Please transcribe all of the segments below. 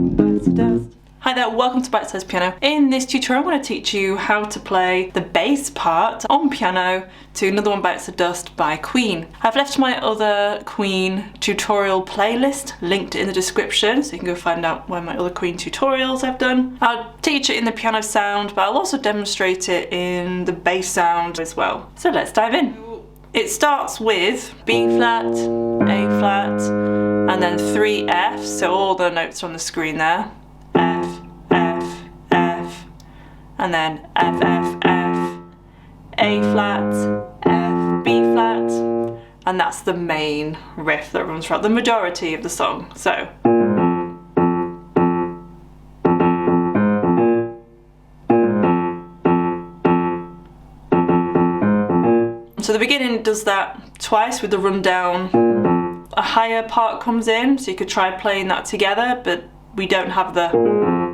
bites the dust. Hi there, welcome to Bitesize Piano. In this tutorial I'm going to teach you how to play the bass part on piano to Another One Bites the Dust by Queen. I've left my other Queen tutorial playlist linked in the description, so you can go find out one of my other Queen tutorials I've done. I'll teach it in the piano sound, but I'll also demonstrate it in the bass sound as well. So let's dive in. It starts with B flat, A flat, and then 3 Fs, so all the notes are on the screen there. F, F, F, and then F, F, F, A flat, F, B flat, and that's the main riff that runs throughout the majority of the song. So the beginning does that twice with the rundown. A higher part comes in, so you could try playing that together, but we don't have the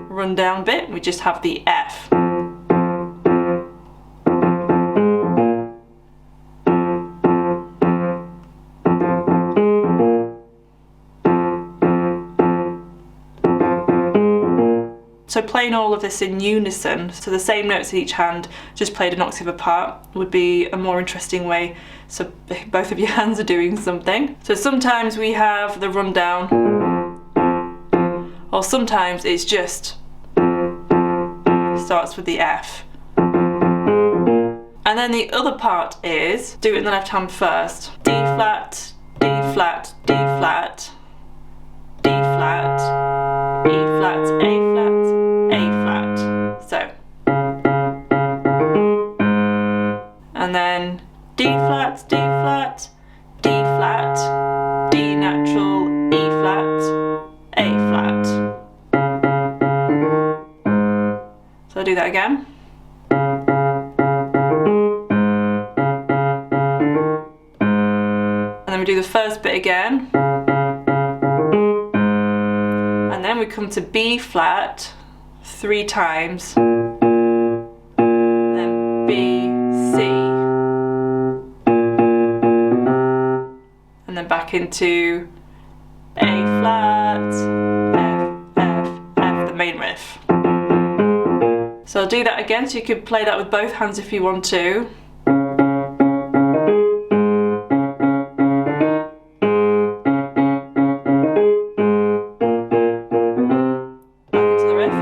rundown bit, we just have the F. So playing all of this in unison, so the same notes in each hand, just played an octave apart, would be a more interesting way, so both of your hands are doing something. So sometimes we have the rundown, or sometimes it's just starts with the F. And then the other part is, do it in the left hand first. D flat, D flat, D flat, D flat, E flat, A flat, A flat. So, and then D flat, D flat, D flat, D natural, E flat, A flat. So I'll do that again. And then we do the first bit again. And then we come to B flat 3 times. Then B, C. And then back into A flat, F, F, F, the main riff. So I'll do that again, so you could play that with both hands if you want to. Back into the riff.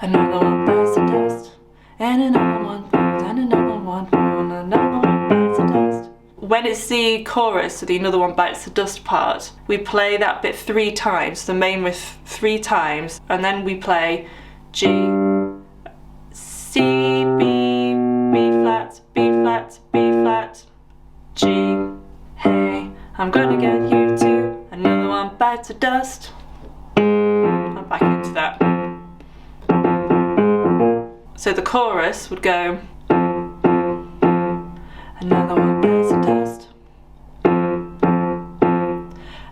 Another one bites the dust, and another one bites, and another one, and another one bites the dust. When it's the chorus, so the Another One Bites the Dust part, we play that bit 3 times, the main riff 3 times, and then we play G, C, B, B flat, B flat, B flat, G. Hey, I'm gonna get you to another one bites the dust. I'm back into that. So the chorus would go, another one bites the dust,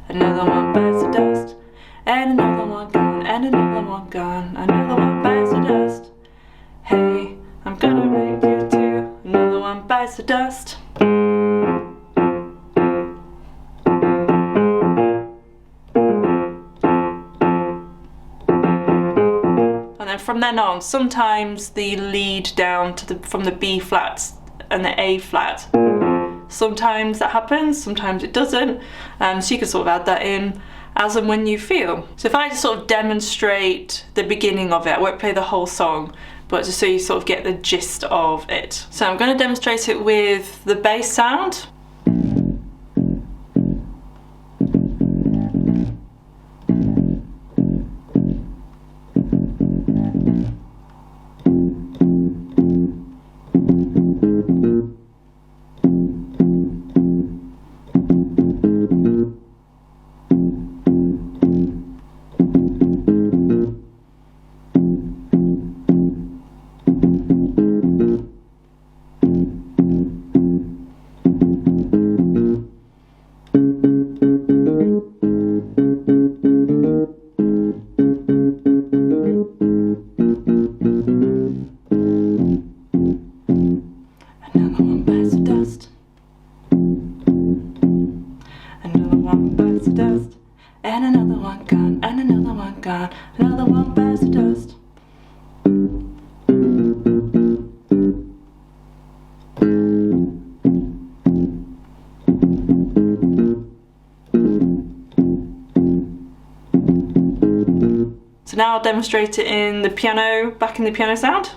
another one bites the dust, and another one gone, and another one gone, another one bites the dust. Hey, I'm gonna make you too, another one bites the dust. And then from then on, sometimes the lead down to from the B flats and the A flat. Sometimes that happens, sometimes it doesn't, so you can sort of add that in as and when you feel. So if I just sort of demonstrate the beginning of it, I won't play the whole song, but just so you sort of get the gist of it. So I'm going to demonstrate it with the bass sound. one bites the dust, and another one gone, and another one gone, another one bites the dust. So now I'll demonstrate it in the piano, back in the piano sound.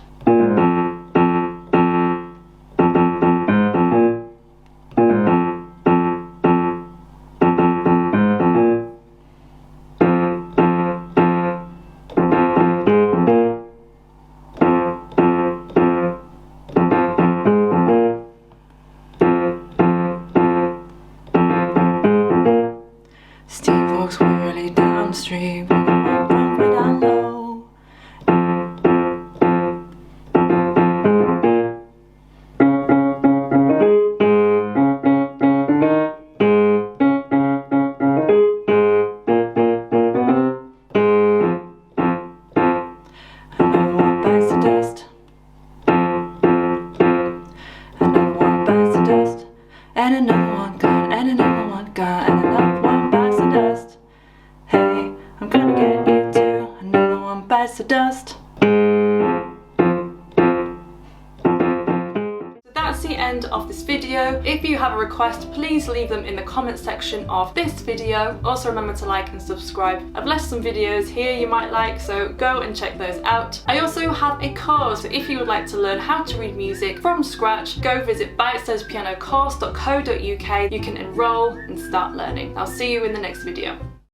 Steve walks wearily down the street, with one front way down low. Another one bites the dust, another one bites the dust, and another one gone, and another one gone, and another one bites the dust. Hey, I'm gonna get you too. Another one bites the dust. So that's the end of this video. If you have a request, please leave them in the comment section of this video. Also remember to like and subscribe. I've left some videos here you might like, so go and check those out. I also have a course, so if you would like to learn how to read music from scratch, go visit Bitesize Piano Course.co.uk. You can enroll and start learning. I'll see you in the next video.